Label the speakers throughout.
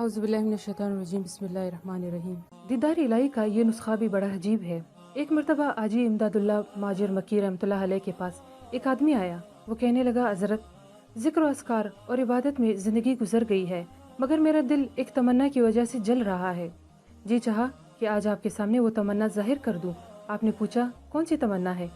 Speaker 1: औज़ुबिल्लाहि मिनश्शैतानिर्रजीम बिस्मिल्लाहिर्रहमानिर्रहीम। दीदार इलाही का ये नुस्खा भी बड़ा अजीब है। एक मरतबा आजी इमदादुल्लाह माजिर मक्की रहमतुल्लाह अलैह के पास एक आदमी आया। वो कहने लगा, हज़रत, ज़िक्र व अस्कार और इबादत में ज़िंदगी गुजर गई है, मगर मेरा दिल एक तमन्ना की वजह से जल रहा है। जी चाहा कि आज आपके सामने वो तमन्ना ज़ाहिर कर दूँ। आपने पूछा, कौन सी तमन्ना है?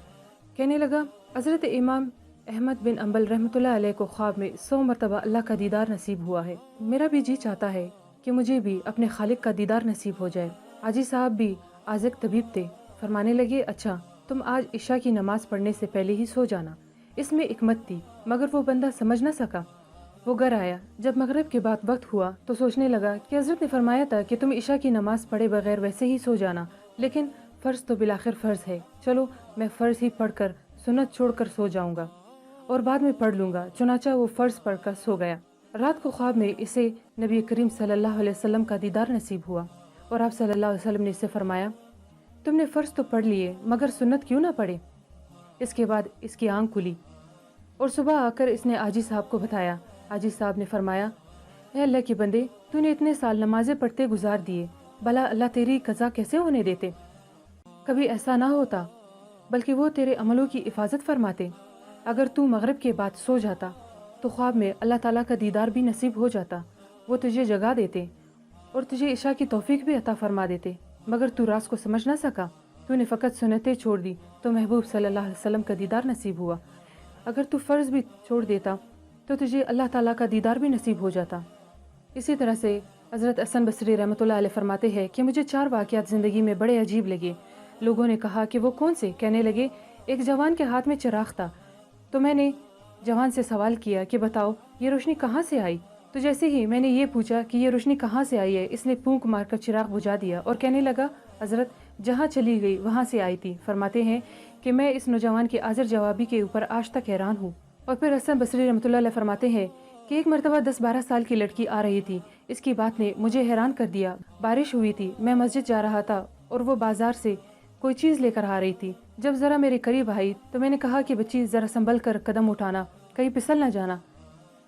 Speaker 1: कहने लगा, हज़रत इमाम अहमद बिन अम्बल रहमतुल्लाह अलैह को ख्वाब में 100 मरतबा अल्लाह का दीदार नसीब हुआ है। मेरा भी जी चाहता है कि मुझे भी अपने खालिक का दीदार नसीब हो जाए। आजी साहब भी आज़िक तबीब थे। फरमाने लगे, अच्छा, तुम आज इशा की नमाज पढ़ने से पहले ही सो जाना। इसमें हिकमत थी, मगर वो बंदा समझ न सका। वो घर आया। जब मगरिब के बाद वक्त हुआ तो सोचने लगा कि हज़रत ने फरमाया था कि तुम इशा की नमाज पढ़े बगैर वैसे ही सो जाना, लेकिन फ़र्ज़ तो बिलाखिर फ़र्ज़ है। चलो, मैं फ़र्ज़ ही पढ़कर सुन्नत छोड़कर सो जाऊंगा और बाद में पढ़ लूँगा। चुनाचा वो फ़र्ज़ पढ़कर सो गया। रात को ख्वाब में इसे नबी करीम सल्लल्लाहु अलैहि वसल्लम का दीदार नसीब हुआ और आप सल्लल्लाहु अलैहि वसल्लम ने इससे फरमाया, तुमने फ़र्ज़ तो पढ़ लिए, मगर सुन्नत क्यों ना पढ़े? इसके बाद इसकी आंख खुली और सुबह आकर इसने आजी साहब को बताया। आजी साहब ने फरमाया, ऐ अल्लाह के बंदे, तूने इतने साल नमाजें पढ़ते गुजार दिए, भला अल्लाह तेरी कज़ा कैसे होने देते? कभी ऐसा ना होता, बल्कि वो तेरे अमलों की हिफाजत फरमाते। अगर तू मगरिब के बाद सो जाता तो ख्वाब में अल्लाह ताला का दीदार भी नसीब हो जाता। वो तुझे जगा देते और तुझे इशा की तौफीक भी अता फरमा देते, मगर तू राज को समझ ना सका। तूने फ़कत सुन्नतें छोड़ दी तो महबूब सल्लल्लाहु अलैहि वसल्लम का दीदार नसीब हुआ। अगर तू फ़र्ज़ भी छोड़ देता तो तुझे अल्लाह ताला का दीदार भी नसीब हो जाता। इसी तरह से हज़रत हसन बसरी रहमतुल्लाह अलैह फरमाते हैं कि मुझे 4 वाक़यात ज़िंदगी में बड़े अजीब लगे। लोगों ने कहा कि वो कौन से? कहने लगे, एक जवान के हाथ में चिराग था, तो मैंने जवान से सवाल किया कि बताओ, ये रोशनी कहाँ से आई? तो जैसे ही मैंने ये पूछा कि ये रोशनी कहाँ से आई है, इसने फूंक मारकर चिराग बुझा दिया और कहने लगा, हज़रत, जहाँ चली गई वहाँ से आई थी। फरमाते हैं कि मैं इस नौजवान की आज़र जवाबी के ऊपर आज तक हैरान हूँ। और फिर हसन बसरी रहमतुल्लाह अलैह फरमाते हैं कि एक मरतबा 10-12 साल की लड़की आ रही थी। इसकी बात ने मुझे हैरान कर दिया। बारिश हुई थी, मैं मस्जिद जा रहा था और वो बाजार से कोई चीज़ लेकर आ रही थी। जब ज़रा मेरे करीब आई तो मैंने कहा कि बच्ची, ज़रा संभल कर कदम उठाना, कहीं फिसल ना जाना।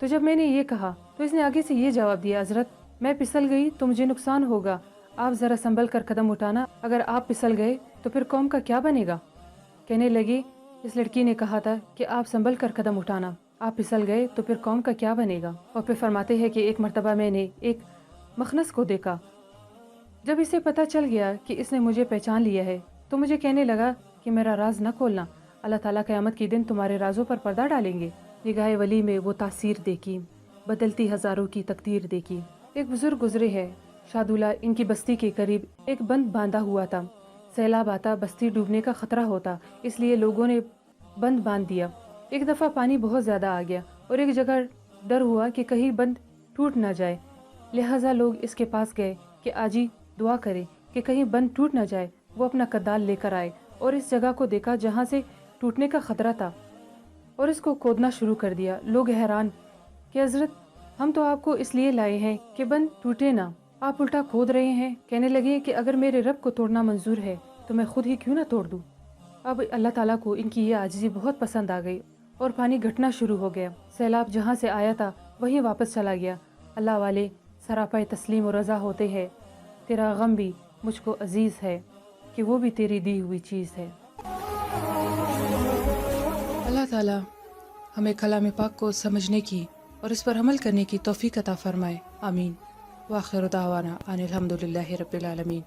Speaker 1: तो जब मैंने ये कहा तो इसने आगे से ये जवाब दिया, हज़रत, मैं फिसल गई तो मुझे नुकसान होगा, आप ज़रा संभल कर कदम उठाना, अगर आप फिसल गए तो फिर कौम का क्या बनेगा? कहने लगी, इस लड़की ने कहा था कि आप संभल कर कदम उठाना, आप फिसल गए तो फिर कौम का क्या बनेगा? और फिर फरमाते हैं कि एक मरतबा मैंने एक मखनस को देखा। जब इसे पता चल गया कि इसने मुझे पहचान लिया है तो मुझे कहने लगा कि मेरा राज न खोलना, अल्लाह ताला क़यामत के दिन तुम्हारे राजों पर पर्दा डालेंगे। निगाह वली में वो तासीर देखी, बदलती हज़ारों की तकदीर देखी। एक बुजुर्ग गुजरे हैं, शादुला, इनकी बस्ती के करीब एक बंद बांधा हुआ था। सैलाब आता, बस्ती डूबने का खतरा होता, इसलिए लोगों ने बंद बांध दिया। एक दफ़ा पानी बहुत ज़्यादा आ गया और एक जगह डर हुआ कि कहीं बंद टूट ना जाए, लिहाजा लोग इसके पास गए कि आजी दुआ करे कि कहीं बंद टूट ना जाए। वो अपना कदाल लेकर आए और इस जगह को देखा जहाँ से टूटने का खतरा था और इसको खोदना शुरू कर दिया। लोग हैरान कि हज़रत, हम तो आपको इसलिए लाए हैं कि बंद टूटे ना, आप उल्टा खोद रहे हैं। कहने लगे कि अगर मेरे रब को तोड़ना मंजूर है तो मैं खुद ही क्यों ना तोड़ दूँ। अब अल्लाह ताला को इनकी ये आजिज़ी बहुत पसंद आ गई और पानी घटना शुरू हो गया। सैलाब जहाँ से आया था वहीं वापस चला गया। अल्लाह वाले सरापा तस्लीम और रज़ा होते हैं। तेरा गम भी मुझको अजीज़ है कि वो भी तेरी दी हुई चीज़ है। अल्लाह ताला हमें कलाम पाक को समझने की और इस पर अमल करने की तौफीक अता फरमाए। आमीन। व आखिर दावाना अनिल हम्दुलिल्लाहि रब्बिल आलमीन।